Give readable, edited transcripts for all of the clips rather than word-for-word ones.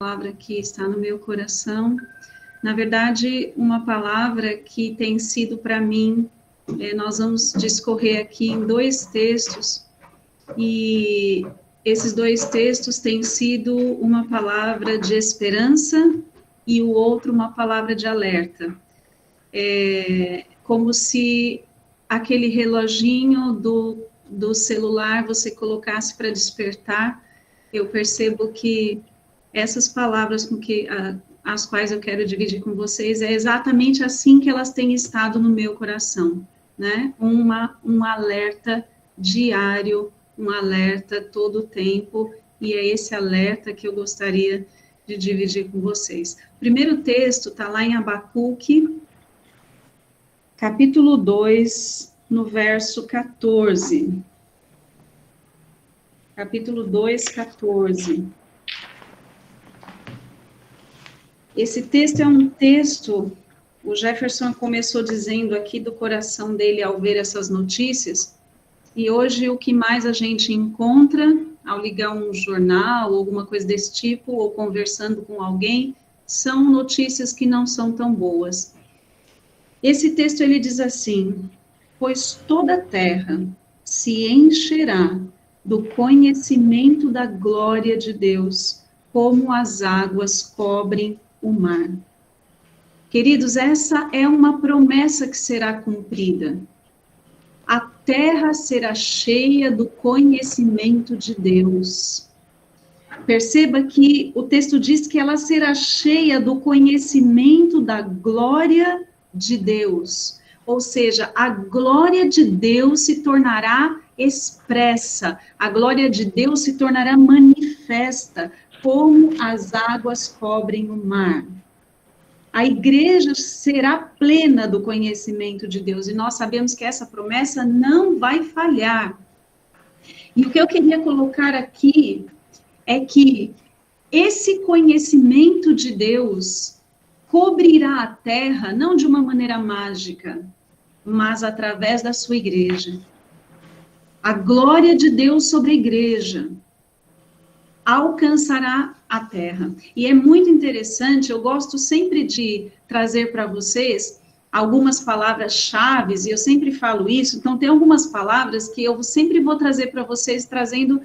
Palavra que está no meu coração, na verdade, uma palavra que tem sido para mim, nós vamos discorrer aqui em dois textos, e esses dois textos têm sido uma palavra de esperança e o outro uma palavra de alerta. Como se aquele reloginho do celular você colocasse para despertar. Eu percebo que essas palavras as quais eu quero dividir com vocês, é exatamente assim que elas têm estado no meu coração, né? Um alerta diário, um alerta todo o tempo, e é esse alerta que eu gostaria de dividir com vocês. O primeiro texto está lá em Abacuque, capítulo 2, no verso 14. Capítulo 2, 14. Esse texto é um texto, o Jefferson começou dizendo aqui do coração dele ao ver essas notícias, e hoje o que mais a gente encontra ao ligar um jornal, alguma coisa desse tipo, ou conversando com alguém, são notícias que não são tão boas. Esse texto ele diz assim: pois toda a terra se encherá do conhecimento da glória de Deus, como as águas cobrem o mar. Queridos, essa é uma promessa que será cumprida. A terra será cheia do conhecimento de Deus. Perceba que o texto diz que ela será cheia do conhecimento da glória de Deus. Ou seja, a glória de Deus se tornará expressa, a glória de Deus se tornará manifesta, como as águas cobrem o mar. A igreja será plena do conhecimento de Deus, e nós sabemos que essa promessa não vai falhar. E o que eu queria colocar aqui é que esse conhecimento de Deus cobrirá a terra, não de uma maneira mágica, mas através da sua igreja. A glória de Deus sobre a igreja alcançará a terra. E é muito interessante, eu gosto sempre de trazer para vocês algumas palavras-chave, e eu sempre falo isso, então tem algumas palavras que eu sempre vou trazer para vocês, trazendo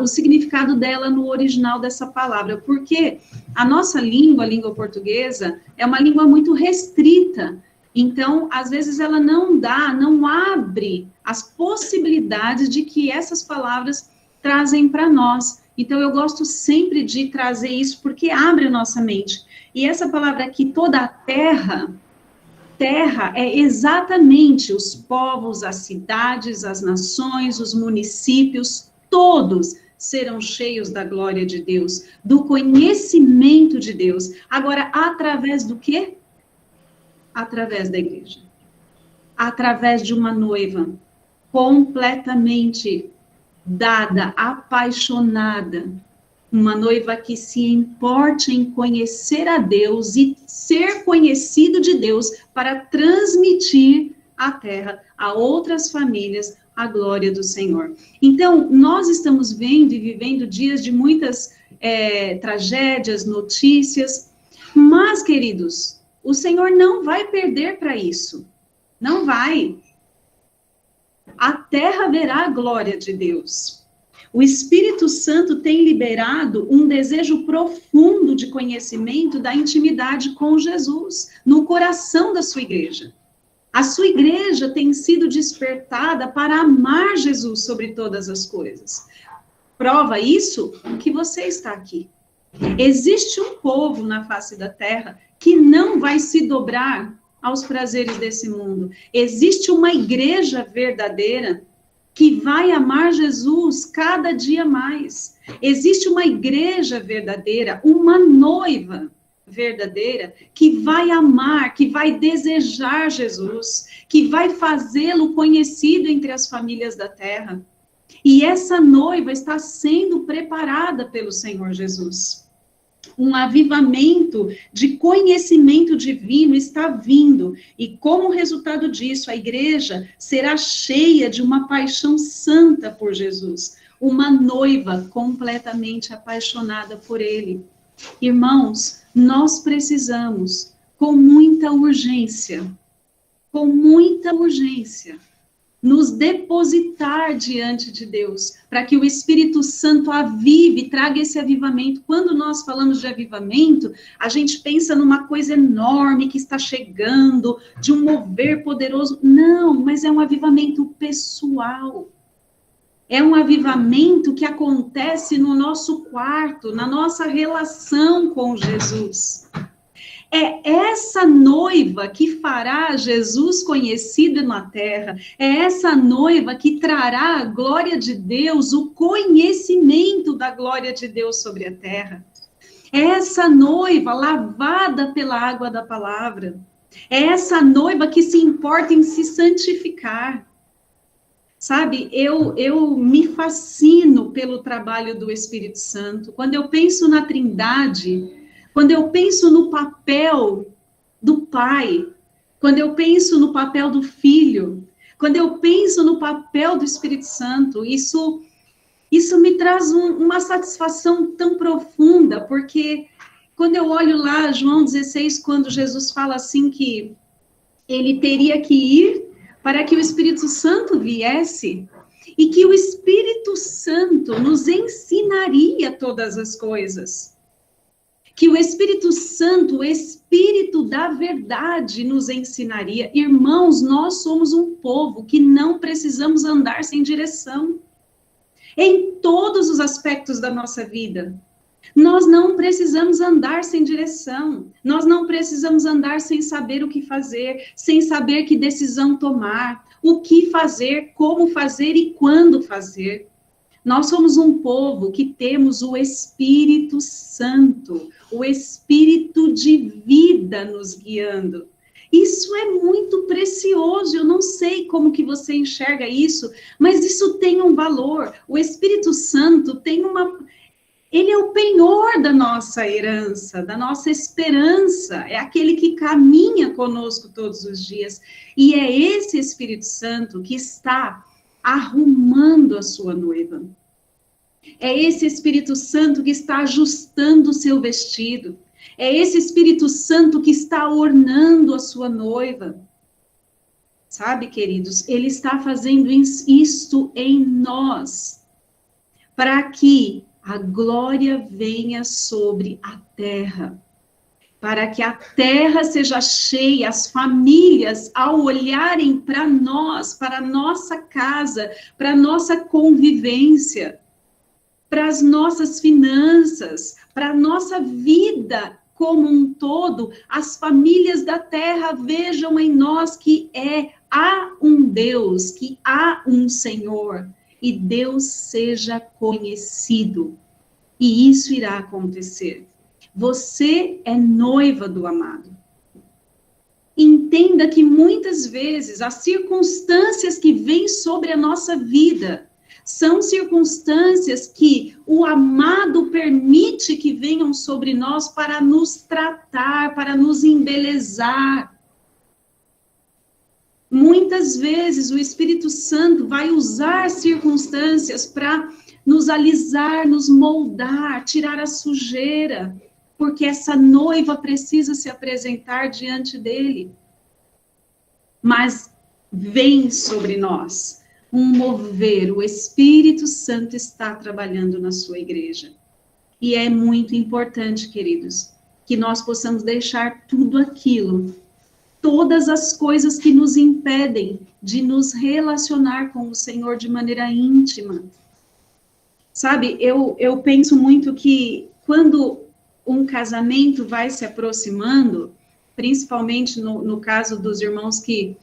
o significado dela no original dessa palavra, porque a nossa língua, a língua portuguesa, é uma língua muito restrita, então, às vezes ela não abre as possibilidades de que essas palavras trazem para nós. Então, eu gosto sempre de trazer isso, porque abre a nossa mente. E essa palavra aqui, toda a terra é exatamente os povos, as cidades, as nações, os municípios, todos serão cheios da glória de Deus, do conhecimento de Deus. Agora, através do quê? Através da igreja. Através de uma noiva completamente dada, apaixonada, uma noiva que se importe em conhecer a Deus e ser conhecido de Deus para transmitir à terra, a outras famílias, a glória do Senhor. Então, nós estamos vendo e vivendo dias de muitas tragédias, notícias, mas, queridos, o Senhor não vai perder para isso, não vai. A terra verá a glória de Deus. O Espírito Santo tem liberado um desejo profundo de conhecimento da intimidade com Jesus no coração da sua igreja. A sua igreja tem sido despertada para amar Jesus sobre todas as coisas. Prova isso que você está aqui. Existe um povo na face da terra que não vai se dobrar aos prazeres desse mundo. Existe uma igreja verdadeira que vai amar Jesus cada dia mais. Existe uma igreja verdadeira, uma noiva verdadeira, que vai amar, que vai desejar Jesus, que vai fazê-lo conhecido entre as famílias da terra. E essa noiva está sendo preparada pelo Senhor Jesus. Um avivamento de conhecimento divino está vindo, e como resultado disso, a igreja será cheia de uma paixão santa por Jesus, uma noiva completamente apaixonada por ele. Irmãos, nós precisamos, com muita urgência, nos depositar diante de Deus, para que o Espírito Santo avive, traga esse avivamento. Quando nós falamos de avivamento, a gente pensa numa coisa enorme que está chegando, de um mover poderoso. Não, mas é um avivamento pessoal. É um avivamento que acontece no nosso quarto, na nossa relação com Jesus. É essa noiva que fará Jesus conhecido na terra, é essa noiva que trará a glória de Deus, o conhecimento da glória de Deus sobre a terra. É essa noiva lavada pela água da palavra. É essa noiva que se importa em se santificar. Sabe, eu me fascino pelo trabalho do Espírito Santo. Quando eu penso na Trindade, quando eu penso no papel do Pai, quando eu penso no papel do Filho, quando eu penso no papel do Espírito Santo, isso me traz uma satisfação tão profunda, porque quando eu olho lá, João 16, quando Jesus fala assim que ele teria que ir para que o Espírito Santo viesse, e que o Espírito Santo nos ensinaria todas as coisas. Que o Espírito Santo, o Espírito da verdade, nos ensinaria. Irmãos, nós somos um povo que não precisamos andar sem direção. Em todos os aspectos da nossa vida. Nós não precisamos andar sem direção. Nós não precisamos andar sem saber o que fazer, sem saber que decisão tomar, o que fazer, como fazer e quando fazer. Nós somos um povo que temos o Espírito Santo, o Espírito de vida nos guiando. Isso é muito precioso, eu não sei como que você enxerga isso, mas isso tem um valor. O Espírito Santo ele é o penhor da nossa herança, da nossa esperança, é aquele que caminha conosco todos os dias. E é esse Espírito Santo que está arrumando a sua noiva. É esse Espírito Santo que está ajustando o seu vestido. É esse Espírito Santo que está ornando a sua noiva. Sabe, queridos, ele está fazendo isto em nós, para que a glória venha sobre a terra. Para que a terra seja cheia, as famílias, ao olharem para nós, para a nossa casa, para a nossa convivência, para as nossas finanças, para a nossa vida como um todo, as famílias da terra vejam em nós que há um Deus, que há um Senhor, e Deus seja conhecido. E isso irá acontecer. Você é noiva do amado. Entenda que muitas vezes as circunstâncias que vêm sobre a nossa vida são circunstâncias que o amado permite que venham sobre nós para nos tratar, para nos embelezar. Muitas vezes o Espírito Santo vai usar circunstâncias para nos alisar, nos moldar, tirar a sujeira, porque essa noiva precisa se apresentar diante dele. Mas vem sobre nós um mover, o Espírito Santo está trabalhando na sua igreja. E é muito importante, queridos, que nós possamos deixar tudo aquilo, todas as coisas que nos impedem de nos relacionar com o Senhor de maneira íntima. Sabe, eu penso muito que quando um casamento vai se aproximando, principalmente no caso dos irmãos que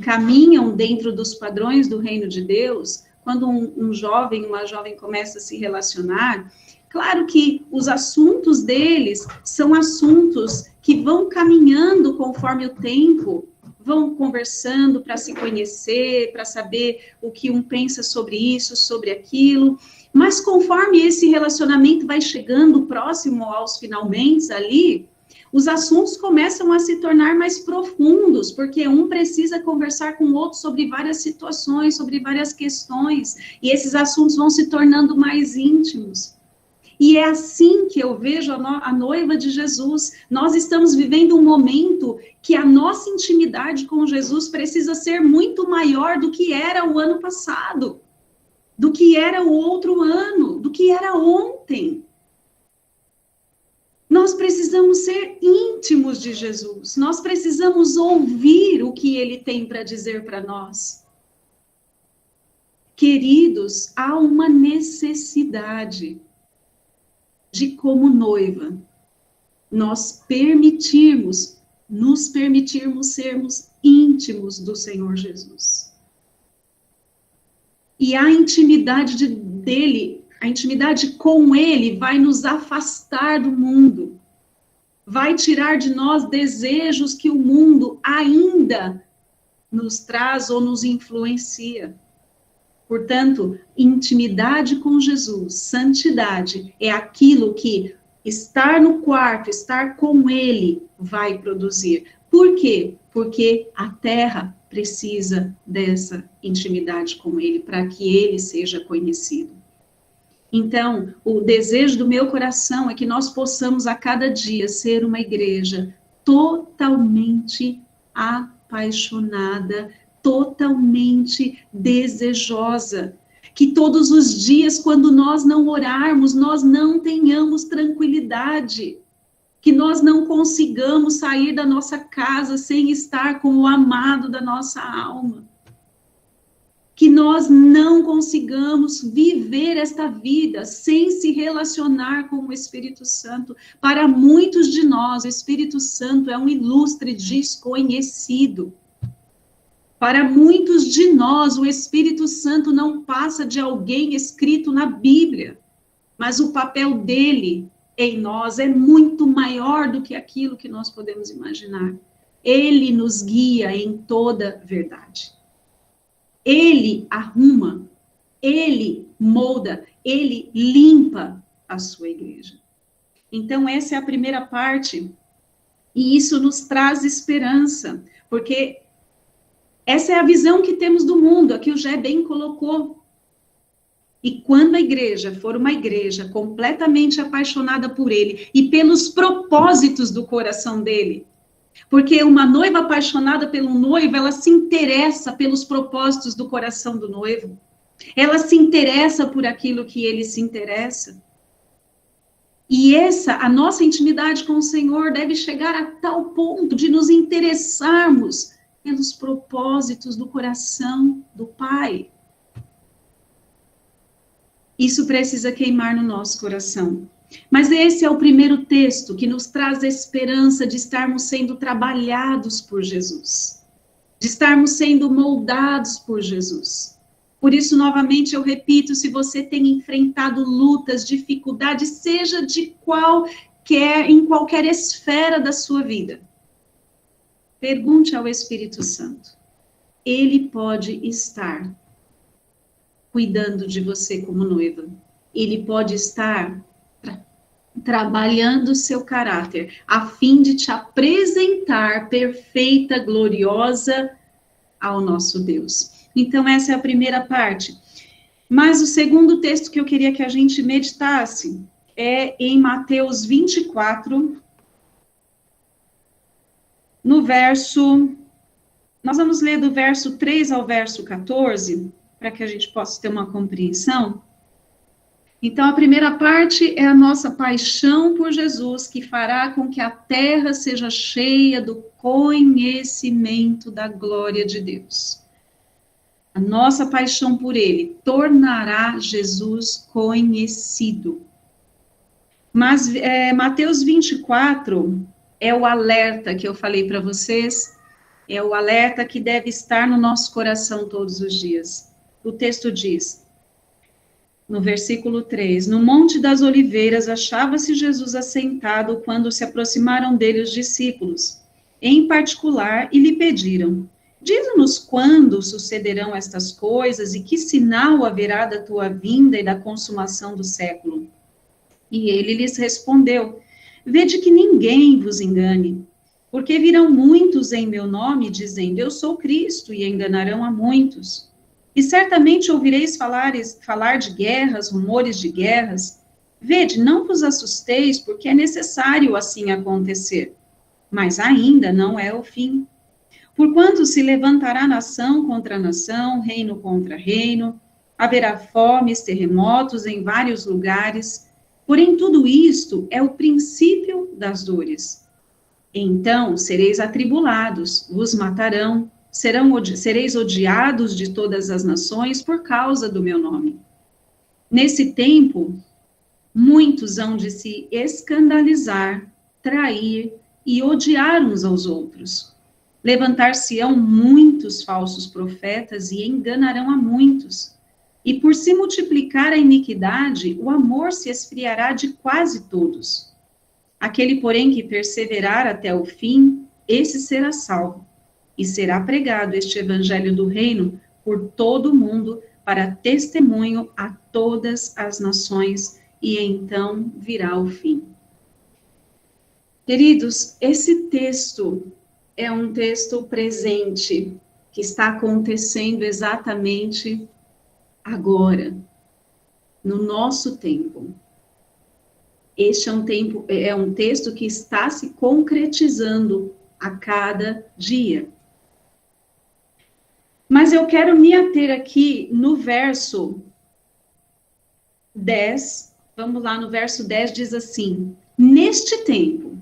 caminham dentro dos padrões do reino de Deus, quando um jovem, uma jovem começa a se relacionar, claro que os assuntos deles são assuntos que vão caminhando conforme o tempo, vão conversando para se conhecer, para saber o que um pensa sobre isso, sobre aquilo, mas conforme esse relacionamento vai chegando próximo aos finalmente ali, os assuntos começam a se tornar mais profundos, porque um precisa conversar com o outro sobre várias situações, sobre várias questões, e esses assuntos vão se tornando mais íntimos. E é assim que eu vejo a noiva de Jesus. Nós estamos vivendo um momento que a nossa intimidade com Jesus precisa ser muito maior do que era o ano passado, do que era o outro ano, do que era ontem. Nós precisamos ser íntimos de Jesus. Nós precisamos ouvir o que ele tem para dizer para nós. Queridos, há uma necessidade de, como noiva, nos permitirmos sermos íntimos do Senhor Jesus. E a intimidade dele, a intimidade com ele vai nos afastar do mundo, vai tirar de nós desejos que o mundo ainda nos traz ou nos influencia. Portanto, intimidade com Jesus, santidade, é aquilo que estar no quarto, estar com ele, vai produzir. Por quê? Porque a terra precisa dessa intimidade com ele, para que ele seja conhecido. Então, o desejo do meu coração é que nós possamos a cada dia ser uma igreja totalmente apaixonada, totalmente desejosa, que todos os dias, quando nós não orarmos, nós não tenhamos tranquilidade, que nós não consigamos sair da nossa casa sem estar com o amado da nossa alma, que nós não consigamos viver esta vida sem se relacionar com o Espírito Santo. Para muitos de nós, o Espírito Santo é um ilustre desconhecido. Para muitos de nós, o Espírito Santo não passa de alguém escrito na Bíblia, mas o papel dele em nós é muito maior do que aquilo que nós podemos imaginar. Ele nos guia em toda verdade. Ele arruma, ele molda, ele limpa a sua igreja. Então, essa é a primeira parte, e isso nos traz esperança, porque essa é a visão que temos do mundo, aqui o Jé bem colocou. E quando a igreja for uma igreja completamente apaixonada por ele e pelos propósitos do coração dele, porque uma noiva apaixonada pelo noivo, ela se interessa pelos propósitos do coração do noivo, ela se interessa por aquilo que ele se interessa. E a nossa intimidade com o Senhor deve chegar a tal ponto de nos interessarmos pelos propósitos do coração do Pai. Isso precisa queimar no nosso coração. Mas esse é o primeiro texto que nos traz a esperança de estarmos sendo trabalhados por Jesus, de estarmos sendo moldados por Jesus. Por isso, novamente, eu repito, se você tem enfrentado lutas, dificuldades, seja em qualquer esfera da sua vida, pergunte ao Espírito Santo. Ele pode estar cuidando de você como noiva. Ele pode estar trabalhando o seu caráter, a fim de te apresentar perfeita, gloriosa ao nosso Deus. Então, essa é a primeira parte. Mas o segundo texto que eu queria que a gente meditasse é em Mateus 24, no verso... Nós vamos ler do verso 3 ao verso 14, para que a gente possa ter uma compreensão. Então, a primeira parte é a nossa paixão por Jesus, que fará com que a terra seja cheia do conhecimento da glória de Deus. A nossa paixão por ele tornará Jesus conhecido. Mas Mateus 24 é o alerta que eu falei para vocês, é o alerta que deve estar no nosso coração todos os dias. O texto diz, no versículo 3, no Monte das Oliveiras achava-se Jesus assentado quando se aproximaram dele os discípulos, em particular, e lhe pediram, diz-nos quando sucederão estas coisas e que sinal haverá da tua vinda e da consumação do século. E ele lhes respondeu, vede que ninguém vos engane, porque virão muitos em meu nome, dizendo, eu sou Cristo, e enganarão a muitos. E certamente ouvireis falar de guerras, rumores de guerras. Vede, não vos assusteis, porque é necessário assim acontecer, mas ainda não é o fim. Porquanto se levantará nação contra nação, reino contra reino, haverá fomes, terremotos em vários lugares, porém tudo isto é o princípio das dores. Então sereis atribulados, vos matarão, sereis odiados de todas as nações por causa do meu nome. Nesse tempo, muitos hão de se escandalizar, trair e odiar uns aos outros. Levantar-se-ão muitos falsos profetas e enganarão a muitos. E por se multiplicar a iniquidade, o amor se esfriará de quase todos. Aquele, porém, que perseverar até o fim, esse será salvo. E será pregado este evangelho do reino por todo o mundo, para testemunho a todas as nações, e então virá o fim. Queridos, esse texto é um texto presente, que está acontecendo exatamente agora, no nosso tempo. Este é um texto que está se concretizando a cada dia. Mas eu quero me ater aqui no verso 10, vamos lá, no verso 10 diz assim: neste tempo.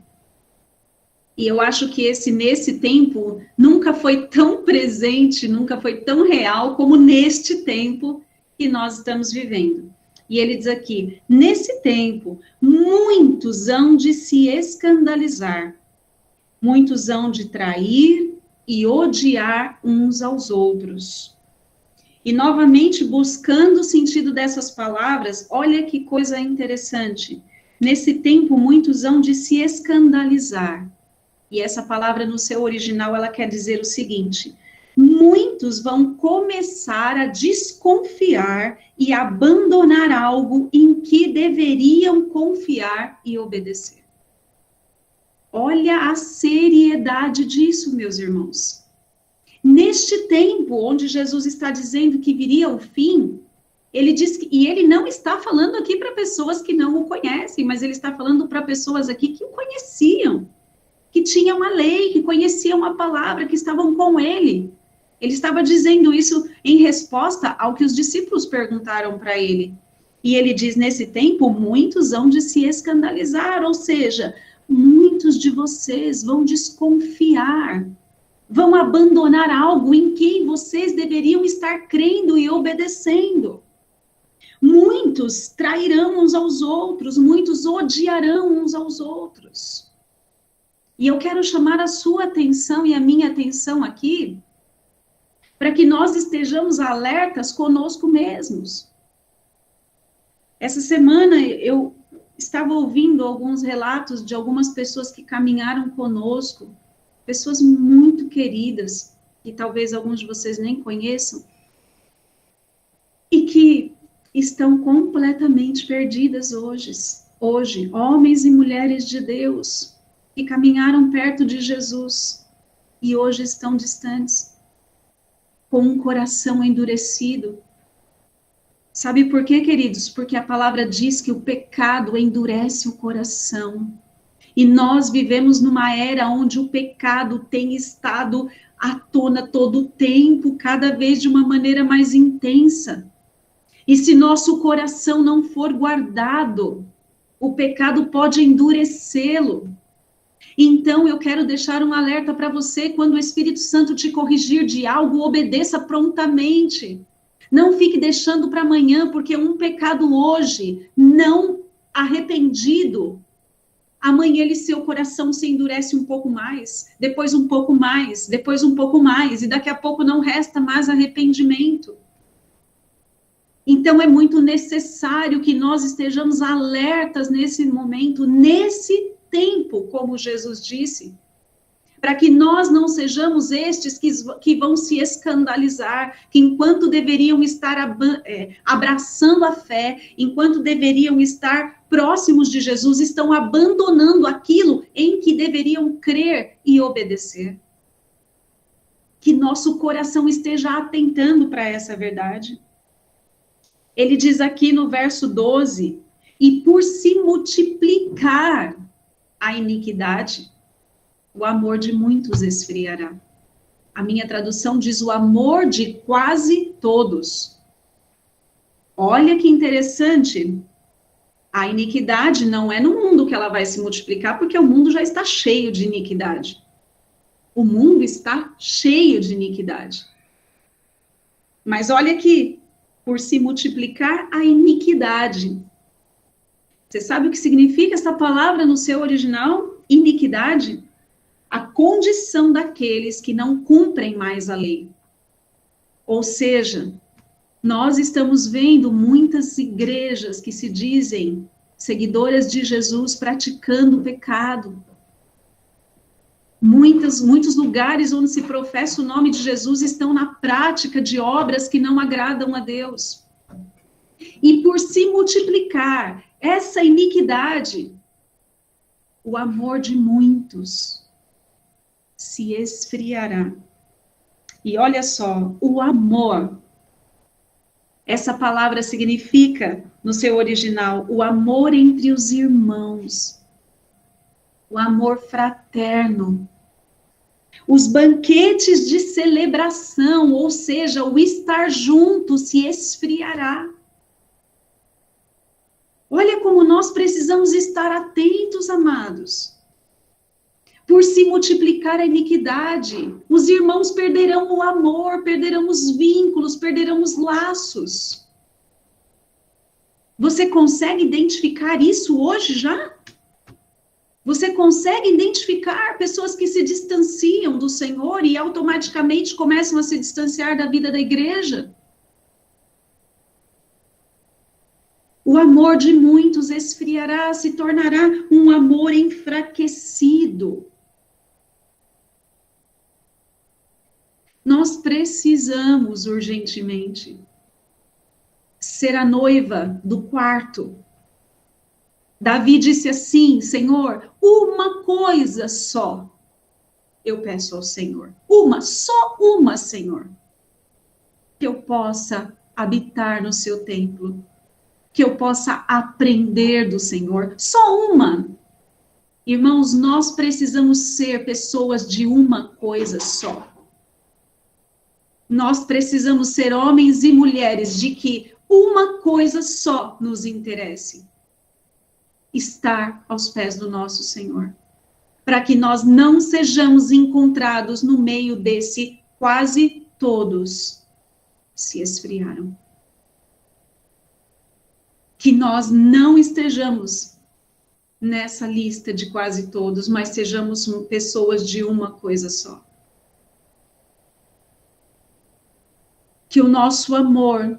E eu acho que nesse tempo nunca foi tão presente, nunca foi tão real como neste tempo que nós estamos vivendo. E ele diz aqui: nesse tempo, muitos hão de se escandalizar, muitos hão de trair e odiar uns aos outros. E novamente, buscando o sentido dessas palavras, olha que coisa interessante. Nesse tempo, muitos hão de se escandalizar. E essa palavra, no seu original, ela quer dizer o seguinte: muitos vão começar a desconfiar e abandonar algo em que deveriam confiar e obedecer. Olha a seriedade disso, meus irmãos. Neste tempo, onde Jesus está dizendo que viria o fim, ele diz que, e ele não está falando aqui para pessoas que não o conhecem, mas ele está falando para pessoas aqui que o conheciam, que tinham a lei, que conheciam a palavra, que estavam com ele. Ele estava dizendo isso em resposta ao que os discípulos perguntaram para ele. E ele diz: nesse tempo, muitos hão de se escandalizar, ou seja, muitos de vocês vão desconfiar, vão abandonar algo em quem vocês deveriam estar crendo e obedecendo. Muitos trairão uns aos outros, muitos odiarão uns aos outros. E eu quero chamar a sua atenção e a minha atenção aqui, para que nós estejamos alertas conosco mesmos. Essa semana eu estava ouvindo alguns relatos de algumas pessoas que caminharam conosco, pessoas muito queridas, que talvez alguns de vocês nem conheçam, e que estão completamente perdidas hoje, homens e mulheres de Deus, que caminharam perto de Jesus, e hoje estão distantes, com um coração endurecido. Sabe por quê, queridos? Porque a palavra diz que o pecado endurece o coração. E nós vivemos numa era onde o pecado tem estado à tona todo o tempo, cada vez de uma maneira mais intensa. E se nosso coração não for guardado, o pecado pode endurecê-lo. Então, eu quero deixar um alerta para você: quando o Espírito Santo te corrigir de algo, obedeça prontamente. Não fique deixando para amanhã, porque um pecado hoje, não arrependido, amanhã seu coração se endurece um pouco mais, depois um pouco mais, depois um pouco mais, e daqui a pouco não resta mais arrependimento. Então, é muito necessário que nós estejamos alertas nesse momento, nesse tempo, como Jesus disse, para que nós não sejamos estes que vão se escandalizar, que enquanto deveriam estar abraçando a fé, enquanto deveriam estar próximos de Jesus, estão abandonando aquilo em que deveriam crer e obedecer. Que nosso coração esteja atentando para essa verdade. Ele diz aqui no verso 12, E por se multiplicar a iniquidade, o amor de muitos esfriará. A minha tradução diz o amor de quase todos. Olha que interessante. A iniquidade não é no mundo que ela vai se multiplicar, porque o mundo já está cheio de iniquidade. O mundo está cheio de iniquidade. Mas olha aqui, por se multiplicar a iniquidade. Você sabe o que significa essa palavra no seu original? Iniquidade? A condição daqueles que não cumprem mais a lei. Ou seja, nós estamos vendo muitas igrejas que se dizem seguidoras de Jesus praticando o pecado. Muitos lugares onde se professa o nome de Jesus estão na prática de obras que não agradam a Deus. E por se multiplicar essa iniquidade, o amor de muitos se esfriará. E olha só, o amor, essa palavra significa, no seu original, o amor entre os irmãos, o amor fraterno, os banquetes de celebração, ou seja, o estar junto se esfriará. Olha como nós precisamos estar atentos, amados. Por se multiplicar a iniquidade, os irmãos perderão o amor, perderão os vínculos, perderão os laços. Você consegue identificar isso hoje já? Você consegue identificar pessoas que se distanciam do Senhor e automaticamente começam a se distanciar da vida da igreja? O amor de muitos esfriará, se tornará um amor enfraquecido. Nós precisamos urgentemente ser a noiva do quarto. Davi disse assim: Senhor, uma coisa só eu peço ao Senhor. Só uma, Senhor. Que eu possa habitar no seu templo. Que eu possa aprender do Senhor. Só uma. Irmãos, nós precisamos ser pessoas de uma coisa só. Nós precisamos ser homens e mulheres de que uma coisa só nos interesse. Estar aos pés do nosso Senhor. Para que nós não sejamos encontrados no meio desse quase todos se esfriaram. Que nós não estejamos nessa lista de quase todos, mas sejamos pessoas de uma coisa só. Que o nosso amor,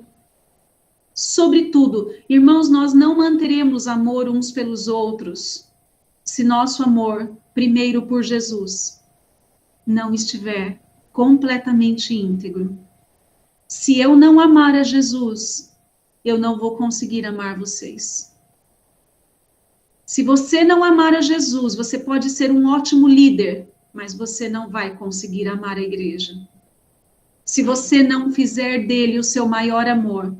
sobretudo, irmãos, nós não manteremos amor uns pelos outros, se nosso amor, primeiro por Jesus, não estiver completamente íntegro. Se eu não amar a Jesus, eu não vou conseguir amar vocês. Se você não amar a Jesus, você pode ser um ótimo líder, mas você não vai conseguir amar a igreja. Se você não fizer dele o seu maior amor,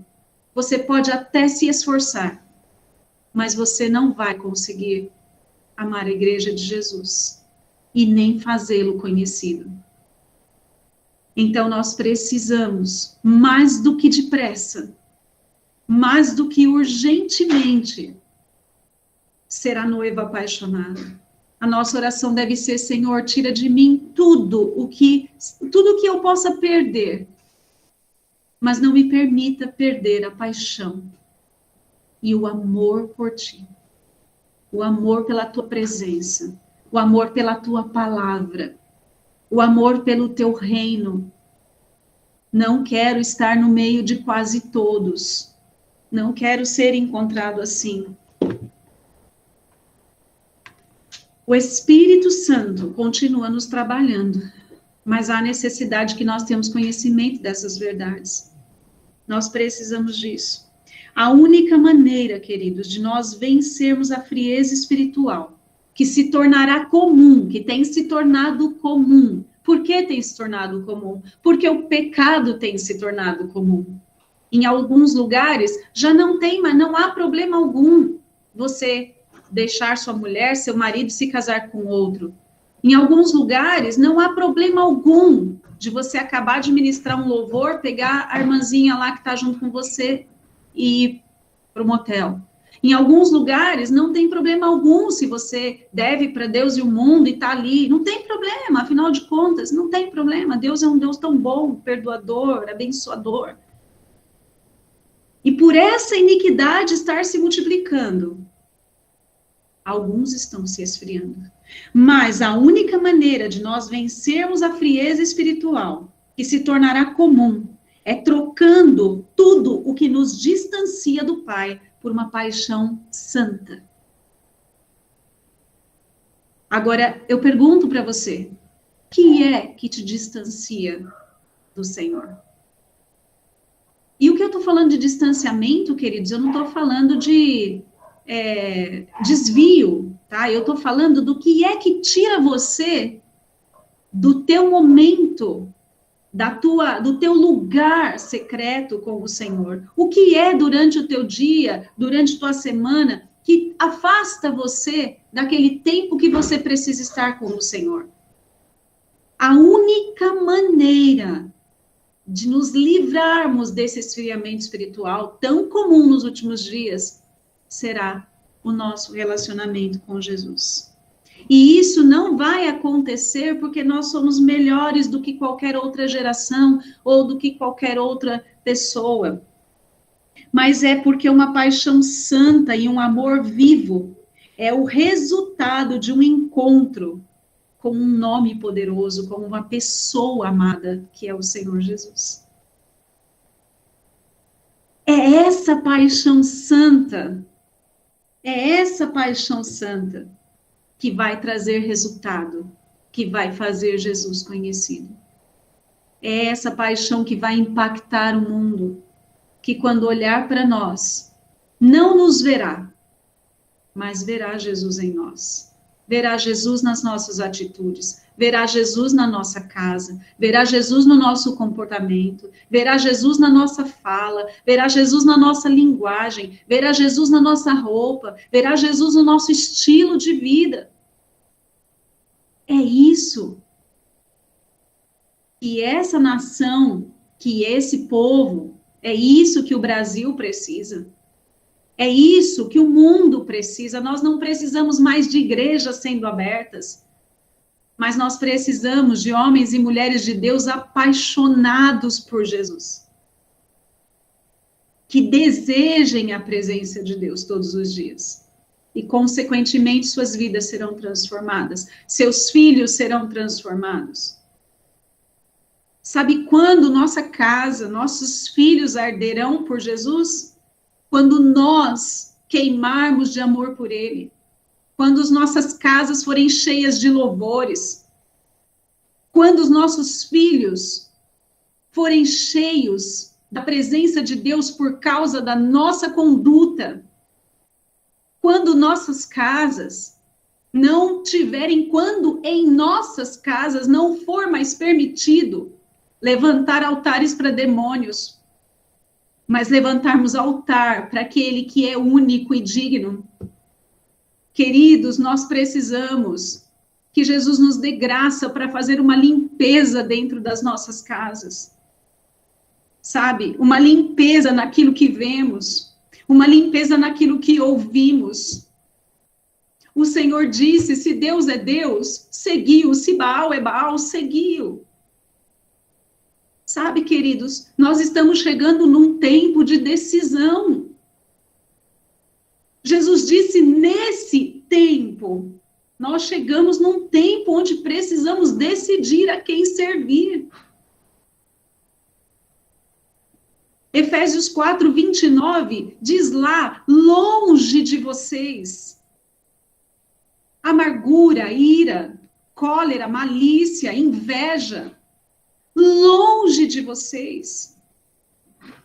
você pode até se esforçar, mas você não vai conseguir amar a igreja de Jesus e nem fazê-lo conhecido. Então nós precisamos, mais do que depressa, mais do que urgentemente, ser a noiva apaixonada. A nossa oração deve ser: Senhor, tira de mim tudo o que eu possa perder, mas não me permita perder a paixão e o amor por ti, o amor pela tua presença, o amor pela tua palavra, o amor pelo teu reino. Não quero estar no meio de quase todos, não quero ser encontrado assim. O Espírito Santo continua nos trabalhando, mas há necessidade que nós tenhamos conhecimento dessas verdades. Nós precisamos disso. A única maneira, queridos, de nós vencermos a frieza espiritual, que se tornará comum, que tem se tornado comum. Por que tem se tornado comum? Porque o pecado tem se tornado comum. Em alguns lugares já não tem, mas não há problema algum. você deixar sua mulher, seu marido se casar com outro. Em alguns lugares, não há problema algum de você acabar de ministrar um louvor, pegar a irmãzinha lá que está junto com você e ir para o motel. Em alguns lugares, não tem problema algum se você deve para Deus e o mundo e está ali. Não tem problema, afinal de contas, não tem problema. Deus é um Deus tão bom, perdoador, abençoador. E por essa iniquidade estar se multiplicando, alguns estão se esfriando. Mas a única maneira de nós vencermos a frieza espiritual, que se tornará comum, é trocando tudo o que nos distancia do Pai por uma paixão santa. Agora, eu pergunto para você, o que é que te distancia do Senhor? E o que eu estou falando de distanciamento, queridos, eu não estou falando de desvio, tá? Eu estou falando do que é que tira você do teu momento, do teu lugar secreto com o Senhor. O que é durante o teu dia, durante a tua semana, que afasta você daquele tempo que você precisa estar com o Senhor? A única maneira de nos livrarmos desse esfriamento espiritual tão comum nos últimos dias será o nosso relacionamento com Jesus. E isso não vai acontecer porque nós somos melhores do que qualquer outra geração ou do que qualquer outra pessoa. Mas é porque uma paixão santa e um amor vivo é o resultado de um encontro com um nome poderoso, com uma pessoa amada, que é o Senhor Jesus. É essa paixão santa, que vai trazer resultado, que vai fazer Jesus conhecido. É essa paixão que vai impactar o mundo, que quando olhar para nós, não nos verá, mas verá Jesus em nós. Verá Jesus nas nossas atitudes, verá Jesus na nossa casa, verá Jesus no nosso comportamento, verá Jesus na nossa fala, verá Jesus na nossa linguagem, verá Jesus na nossa roupa, verá Jesus no nosso estilo de vida. É isso que essa nação, que esse povo, é isso que o Brasil precisa. É isso que o mundo precisa. Nós não precisamos mais de igrejas sendo abertas, mas nós precisamos de homens e mulheres de Deus apaixonados por Jesus, que desejem a presença de Deus todos os dias. E, consequentemente, suas vidas serão transformadas, seus filhos serão transformados. Sabe quando nossa casa, nossos filhos arderão por Jesus? Quando nós queimarmos de amor por Ele, quando as nossas casas forem cheias de louvores, quando os nossos filhos forem cheios da presença de Deus por causa da nossa conduta, quando nossas casas não tiverem, quando em nossas casas não for mais permitido levantar altares para demônios, mas levantarmos altar para aquele que é único e digno. Queridos, nós precisamos que Jesus nos dê graça para fazer uma limpeza dentro das nossas casas. Sabe? Uma limpeza naquilo que vemos, uma limpeza naquilo que ouvimos. O Senhor disse, se Deus é Deus, seguiu, se Baal é Baal, seguiu. Sabe, queridos, nós estamos chegando num tempo de decisão. Jesus disse, nesse tempo, nós chegamos num tempo onde precisamos decidir a quem servir. Efésios 4:29 diz lá, longe de vocês, amargura, ira, cólera, malícia, inveja, longe de vocês.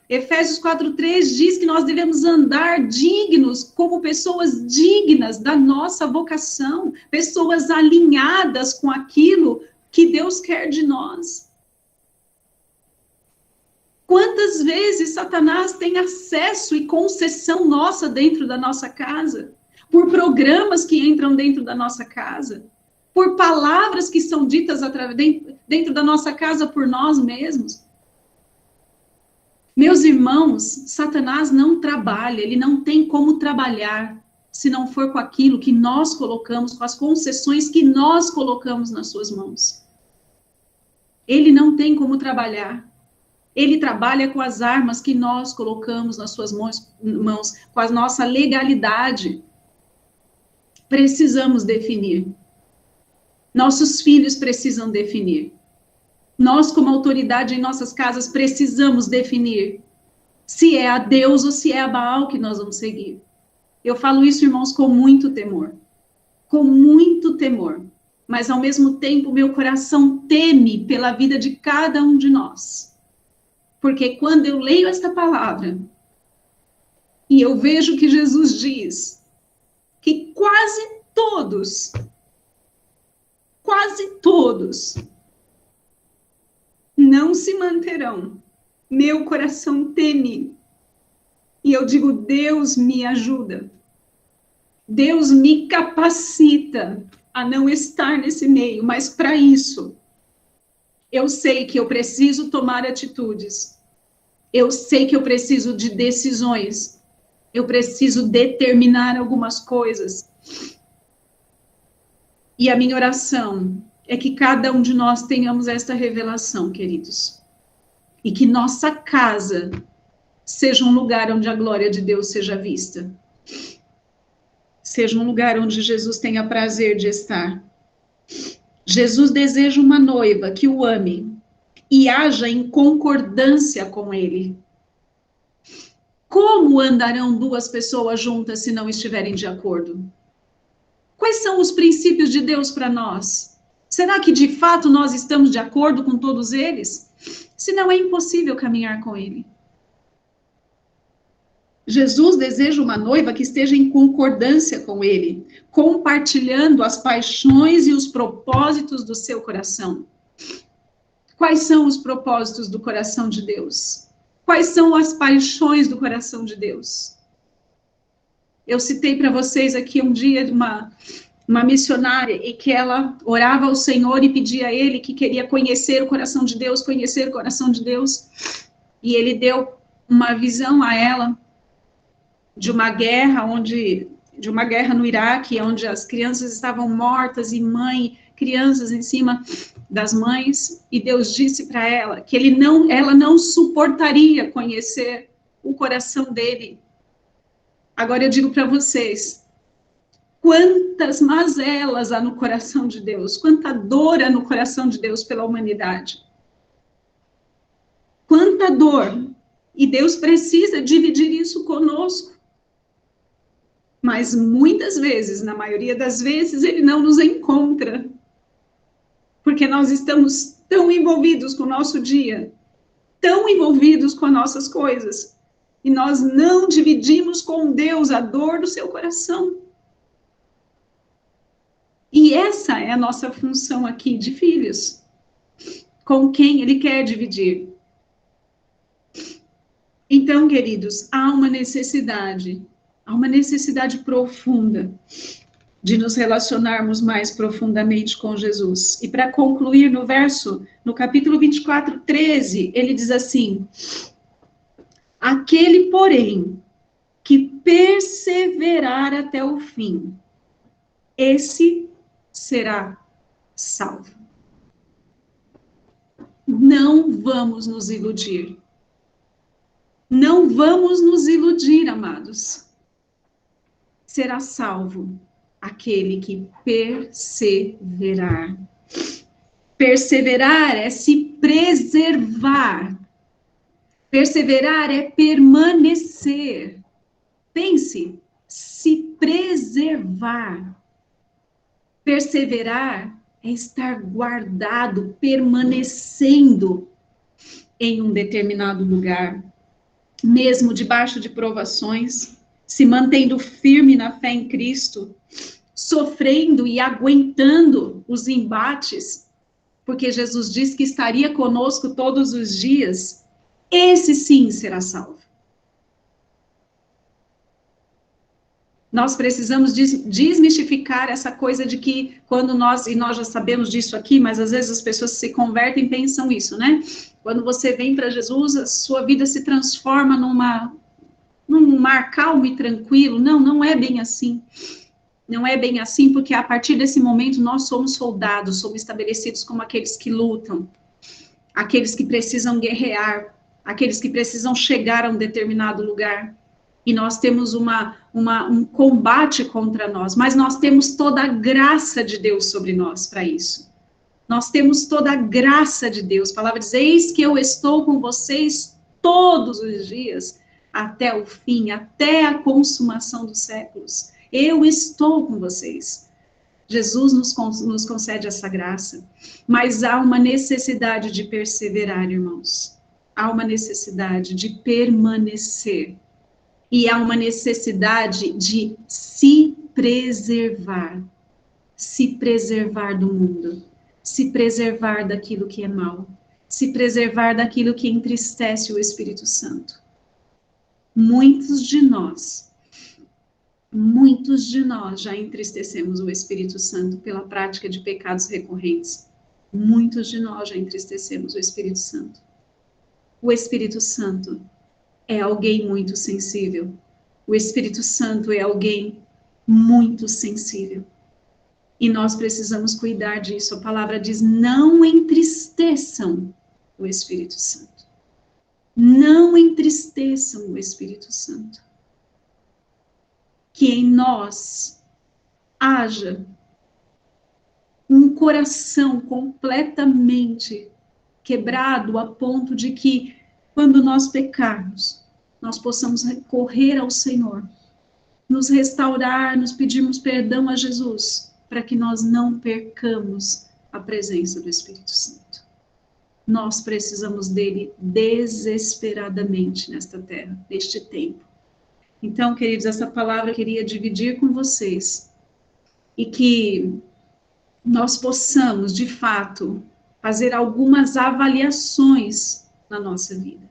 Efésios 4:3 diz que nós devemos andar dignos, como pessoas dignas da nossa vocação, pessoas alinhadas com aquilo que Deus quer de nós. Quantas vezes Satanás tem acesso e concessão nossa dentro da nossa casa? por programas que entram dentro da nossa casa, por palavras que são ditas dentro da nossa casa por nós mesmos. Meus irmãos, Satanás não trabalha, ele não tem como trabalhar se não for com aquilo que nós colocamos, com as concessões que nós colocamos nas suas mãos. Ele não tem como trabalhar. Ele trabalha com as armas que nós colocamos nas suas mãos, com a nossa legalidade. Precisamos definir. Nossos filhos precisam definir. Nós, como autoridade em nossas casas, precisamos definir se é a Deus ou se é a Baal que nós vamos seguir. Eu falo isso, irmãos, com muito temor. Com muito temor. Mas, ao mesmo tempo, meu coração teme pela vida de cada um de nós. Porque quando eu leio esta palavra, e eu vejo que Jesus diz que quase todos, não se manterão. Meu coração teme. E eu digo, Deus me ajuda. Deus me capacita a não estar nesse meio. Mas para isso, eu sei que eu preciso tomar atitudes. Eu sei que eu preciso de decisões. Eu preciso determinar algumas coisas. E a minha oração é que cada um de nós tenhamos esta revelação, queridos. E que nossa casa seja um lugar onde a glória de Deus seja vista. Seja um lugar onde Jesus tenha prazer de estar. Jesus deseja uma noiva que o ame e haja em concordância com ele. Como andarão duas pessoas juntas se não estiverem de acordo? Quais são os princípios de Deus para nós? Será que de fato nós estamos de acordo com todos eles? Senão é impossível caminhar com ele. Jesus deseja uma noiva que esteja em concordância com ele, compartilhando as paixões e os propósitos do seu coração. Quais são os propósitos do coração de Deus? Quais são as paixões do coração de Deus? Eu citei para vocês aqui um dia de uma missionária e que ela orava ao Senhor e pedia a ele que queria conhecer o coração de Deus, conhecer o coração de Deus. E ele deu uma visão a ela de uma guerra no Iraque, onde as crianças estavam mortas e crianças em cima das mães, e Deus disse para ela que ela não suportaria conhecer o coração dele. Agora eu digo para vocês, quantas mazelas há no coração de Deus, quanta dor há no coração de Deus pela humanidade. Quanta dor. E Deus precisa dividir isso conosco. Mas muitas vezes, na maioria das vezes, ele não nos encontra. Porque nós estamos tão envolvidos com o nosso dia, tão envolvidos com as nossas coisas, e nós não dividimos com Deus a dor do seu coração. E essa é a nossa função aqui de filhos, com quem ele quer dividir. Então, queridos, há uma necessidade profunda de nos relacionarmos mais profundamente com Jesus. E para concluir no capítulo 24, 13, ele diz assim: aquele, porém, que perseverar até o fim, esse será salvo. Não vamos nos iludir. Não vamos nos iludir, amados. Será salvo aquele que perseverar. Perseverar é se preservar. Perseverar é permanecer. Pense, se preservar. Perseverar é estar guardado, permanecendo em um determinado lugar, mesmo debaixo de provações, se mantendo firme na fé em Cristo, sofrendo e aguentando os embates, porque Jesus disse que estaria conosco todos os dias. Esse sim será salvo. Nós precisamos desmistificar essa coisa de que quando nós, e nós já sabemos disso aqui, mas às vezes as pessoas se convertem e pensam isso, né? Quando você vem para Jesus, a sua vida se transforma num mar calmo e tranquilo. Não, não é bem assim. Não é bem assim, porque a partir desse momento nós somos soldados, somos estabelecidos como aqueles que lutam, aqueles que precisam guerrear, aqueles que precisam chegar a um determinado lugar. E nós temos um combate contra nós, mas nós temos toda a graça de Deus sobre nós para isso. Nós temos toda a graça de Deus. A palavra diz, eis que eu estou com vocês todos os dias, até o fim, até a consumação dos séculos. Eu estou com vocês. Jesus nos concede essa graça, mas há uma necessidade de perseverar, irmãos. Há uma necessidade de permanecer. E há uma necessidade de se preservar do mundo, se preservar daquilo que é mal, se preservar daquilo que entristece o Espírito Santo. Muitos de nós já entristecemos o Espírito Santo pela prática de pecados recorrentes. Muitos de nós já entristecemos o Espírito Santo. O Espírito Santo é alguém muito sensível. O Espírito Santo é alguém muito sensível. E nós precisamos cuidar disso. A palavra diz, não entristeçam o Espírito Santo. Não entristeçam o Espírito Santo. Que em nós haja um coração completamente quebrado a ponto de que, quando nós pecarmos, nós possamos recorrer ao Senhor, nos restaurar, nos pedirmos perdão a Jesus, para que nós não percamos a presença do Espírito Santo. Nós precisamos dele desesperadamente nesta terra, neste tempo. Então, queridos, essa palavra eu queria dividir com vocês, e que nós possamos, de fato, fazer algumas avaliações na nossa vida.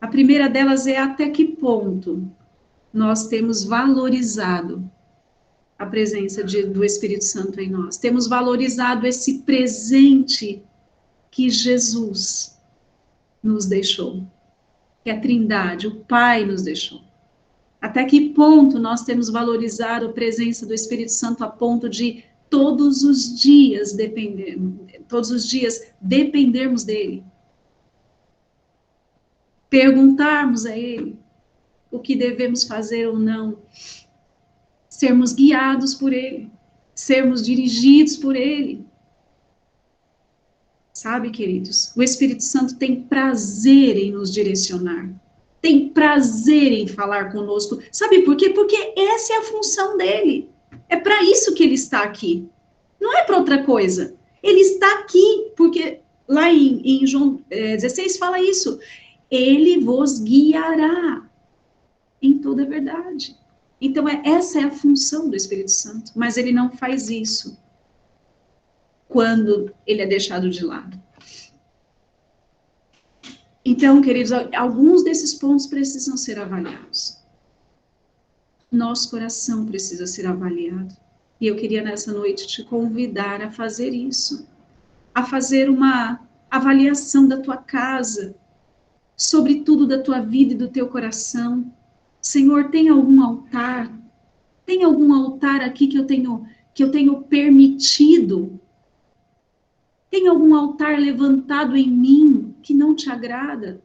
A primeira delas é até que ponto nós temos valorizado a presença do Espírito Santo em nós. Temos valorizado esse presente que Jesus nos deixou, que a Trindade, o Pai nos deixou. Até que ponto nós temos valorizado a presença do Espírito Santo a ponto de todos os dias dependermos dele. Perguntarmos a ele o que devemos fazer ou não, sermos guiados por ele, sermos dirigidos por ele. Sabe, queridos, o Espírito Santo tem prazer em nos direcionar, tem prazer em falar conosco. Sabe por quê? Porque essa é a função dele, é para isso que ele está aqui, não é para outra coisa. Ele está aqui, porque lá em João 16 fala isso, ele vos guiará em toda a verdade. Então, essa é a função do Espírito Santo, mas ele não faz isso quando ele é deixado de lado. Então, queridos, alguns desses pontos precisam ser avaliados. Nosso coração precisa ser avaliado. E eu queria nessa noite te convidar a fazer isso, a fazer uma avaliação da tua casa, sobretudo da tua vida e do teu coração. Senhor, tem algum altar? Tem algum altar aqui que eu tenho permitido? Tem algum altar levantado em mim que não te agrada?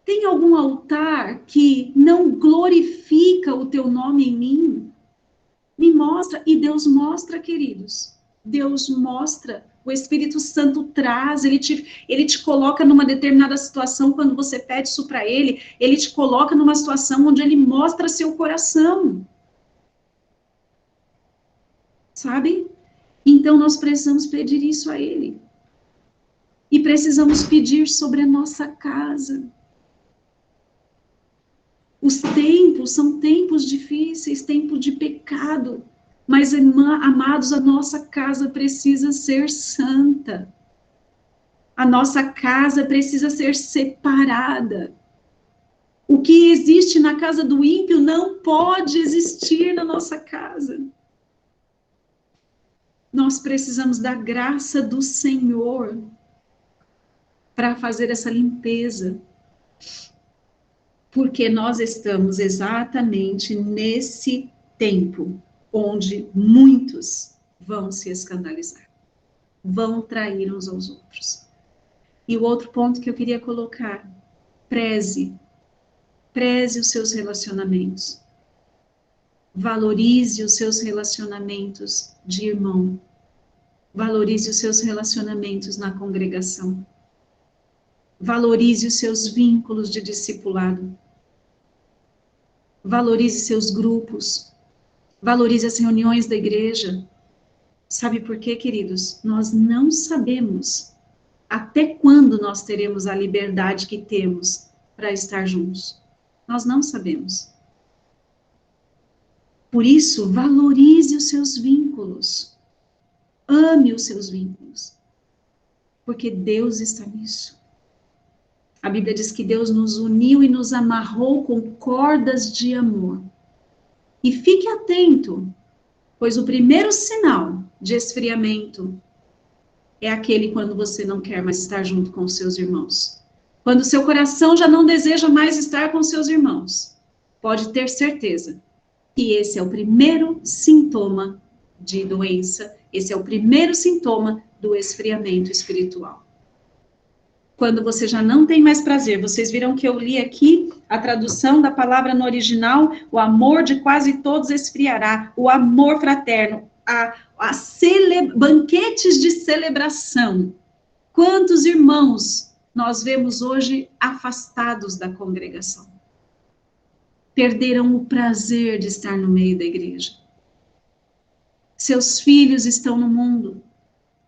Tem algum altar que não glorifica o teu nome em mim? Me mostra, e Deus mostra, queridos. Deus mostra, o Espírito Santo traz, ele te coloca numa determinada situação, quando você pede isso para ele te coloca numa situação onde ele mostra seu coração. Sabe? Então nós precisamos pedir isso a ele. E precisamos pedir sobre a nossa casa. Os tempos são tempos difíceis, tempos de pecado. Mas, amados, a nossa casa precisa ser santa. A nossa casa precisa ser separada. O que existe na casa do ímpio não pode existir na nossa casa. Nós precisamos da graça do Senhor para fazer essa limpeza. Porque nós estamos exatamente nesse tempo onde muitos vão se escandalizar, vão trair uns aos outros. E o outro ponto que eu queria colocar, preze os seus relacionamentos. Valorize os seus relacionamentos de irmão. Valorize os seus relacionamentos na congregação. Valorize os seus vínculos de discipulado. Valorize seus grupos. Valorize as reuniões da igreja. Sabe por quê, queridos? Nós não sabemos até quando nós teremos a liberdade que temos para estar juntos. Nós não sabemos. Por isso, valorize os seus vínculos. Ame os seus vínculos. Porque Deus está nisso. A Bíblia diz que Deus nos uniu e nos amarrou com cordas de amor. E fique atento, pois o primeiro sinal de esfriamento é aquele quando você não quer mais estar junto com os seus irmãos. Quando seu coração já não deseja mais estar com seus irmãos. Pode ter certeza que esse é o primeiro sintoma de doença, esse é o primeiro sintoma do esfriamento espiritual. Quando você já não tem mais prazer, vocês viram que eu li aqui a tradução da palavra no original, o amor de quase todos esfriará, o amor fraterno, banquetes de celebração. Quantos irmãos nós vemos hoje afastados da congregação? Perderam o prazer de estar no meio da igreja. Seus filhos estão no mundo,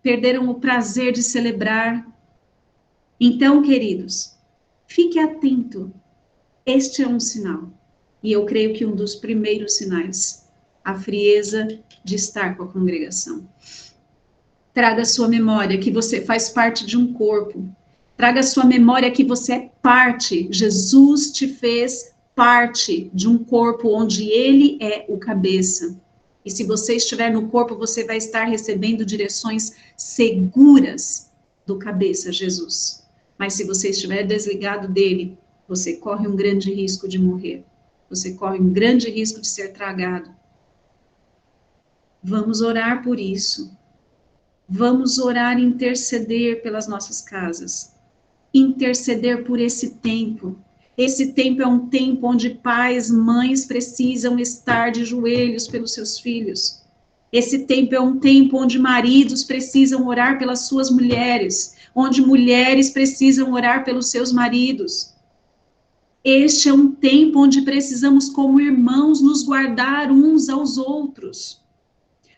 perderam o prazer de celebrar. Então, queridos, fique atento. Este é um sinal. E eu creio que um dos primeiros sinais, a frieza de estar com a congregação. Traga à sua memória que você faz parte de um corpo. Traga à sua memória que você é parte. Jesus te fez parte de um corpo onde ele é o cabeça. E se você estiver no corpo, você vai estar recebendo direções seguras do cabeça, Jesus. Mas se você estiver desligado dele, você corre um grande risco de morrer. Você corre um grande risco de ser tragado. Vamos orar por isso. Vamos orar e interceder pelas nossas casas. Interceder por esse tempo. Esse tempo é um tempo onde pais, mães precisam estar de joelhos pelos seus filhos. Esse tempo é um tempo onde maridos precisam orar pelas suas mulheres, onde mulheres precisam orar pelos seus maridos. Este é um tempo onde precisamos, como irmãos, nos guardar uns aos outros.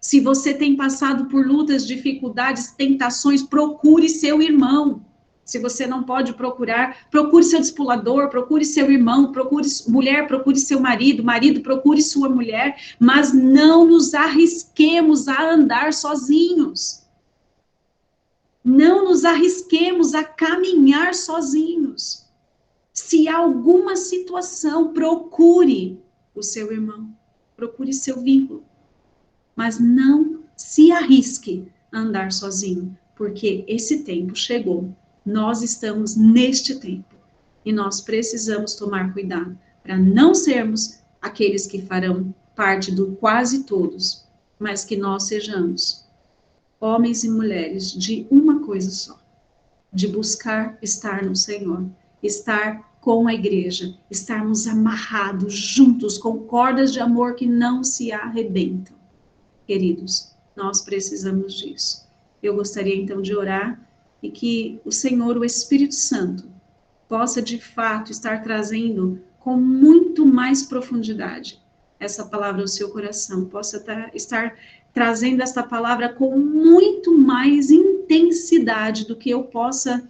Se você tem passado por lutas, dificuldades, tentações, procure seu irmão. Se você não pode procurar, procure seu discipulador, procure seu irmão, procure mulher, procure seu marido, marido, procure sua mulher, mas não nos arrisquemos a andar sozinhos. Não nos arrisquemos a caminhar sozinhos. Se há alguma situação, procure o seu irmão, procure seu vínculo, mas não se arrisque a andar sozinho, porque esse tempo chegou. Nós estamos neste tempo e nós precisamos tomar cuidado para não sermos aqueles que farão parte do quase todos, mas que nós sejamos homens e mulheres de uma coisa só, de buscar estar no Senhor, estar com a igreja, estarmos amarrados juntos com cordas de amor que não se arrebentam. Queridos, nós precisamos disso. Eu gostaria então de orar e que o Senhor, o Espírito Santo, possa de fato estar trazendo com muito mais profundidade essa palavra ao seu coração, possa estar trazendo essa palavra com muito mais intensidade do que eu possa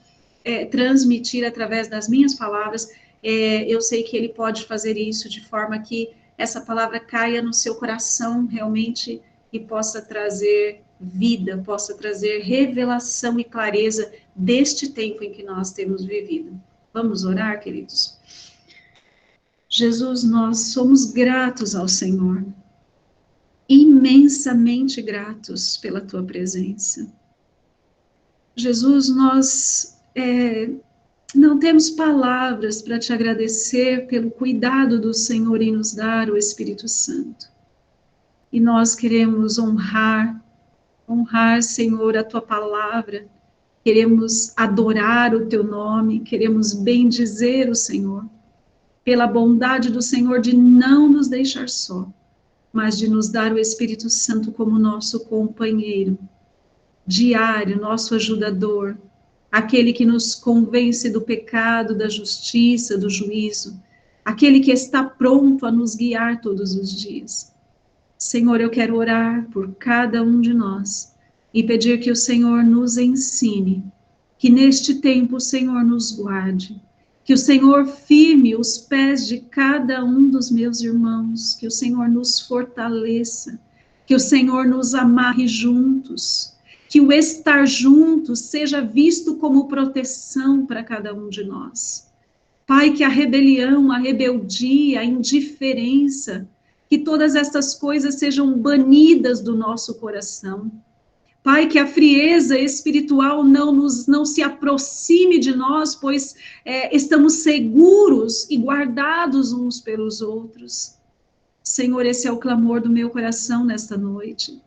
transmitir através das minhas palavras. Eu sei que ele pode fazer isso de forma que essa palavra caia no seu coração realmente e possa trazer vida, possa trazer revelação e clareza deste tempo em que nós temos vivido. Vamos orar, queridos? Jesus, nós somos gratos ao Senhor, imensamente gratos pela tua presença. Jesus, nós não temos palavras para te agradecer pelo cuidado do Senhor em nos dar o Espírito Santo. E nós queremos honrar, Senhor, a tua palavra, queremos adorar o teu nome, queremos bendizer o Senhor, pela bondade do Senhor de não nos deixar só, mas de nos dar o Espírito Santo como nosso companheiro, diário, nosso ajudador, aquele que nos convence do pecado, da justiça, do juízo, aquele que está pronto a nos guiar todos os dias. Senhor, eu quero orar por cada um de nós e pedir que o Senhor nos ensine, que neste tempo o Senhor nos guarde, que o Senhor firme os pés de cada um dos meus irmãos, que o Senhor nos fortaleça, que o Senhor nos amarre juntos, que o estar juntos seja visto como proteção para cada um de nós. Pai, que a rebelião, a rebeldia, a indiferença, que todas estas coisas sejam banidas do nosso coração. Pai, que a frieza espiritual não se aproxime de nós, pois estamos seguros e guardados uns pelos outros. Senhor, esse é o clamor do meu coração nesta noite.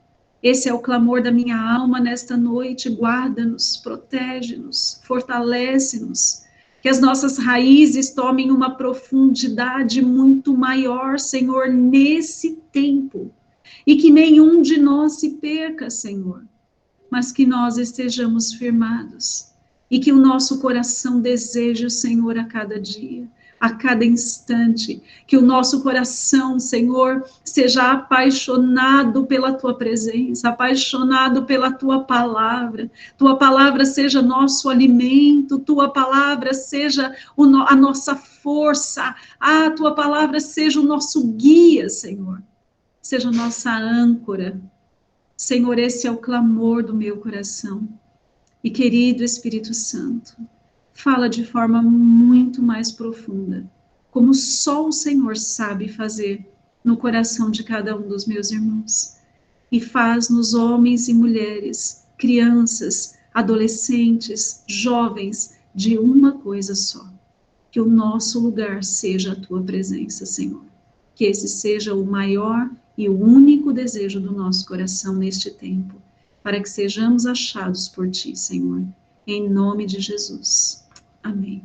Esse é o clamor da minha alma nesta noite. Guarda-nos, protege-nos, fortalece-nos. Que as nossas raízes tomem uma profundidade muito maior, Senhor, nesse tempo. E que nenhum de nós se perca, Senhor, mas que nós estejamos firmados. E que o nosso coração deseje o Senhor a cada dia, a cada instante. Que o nosso coração, Senhor, seja apaixonado pela tua presença, apaixonado pela tua palavra. Tua palavra seja nosso alimento, tua palavra seja a nossa força, a tua palavra seja o nosso guia, Senhor. Seja nossa âncora. Senhor, esse é o clamor do meu coração. E querido Espírito Santo, fala de forma muito mais profunda, como só o Senhor sabe fazer no coração de cada um dos meus irmãos. E faz-nos homens e mulheres, crianças, adolescentes, jovens, de uma coisa só. Que o nosso lugar seja a tua presença, Senhor. Que esse seja o maior e o único desejo do nosso coração neste tempo, para que sejamos achados por ti, Senhor. Em nome de Jesus. Amém.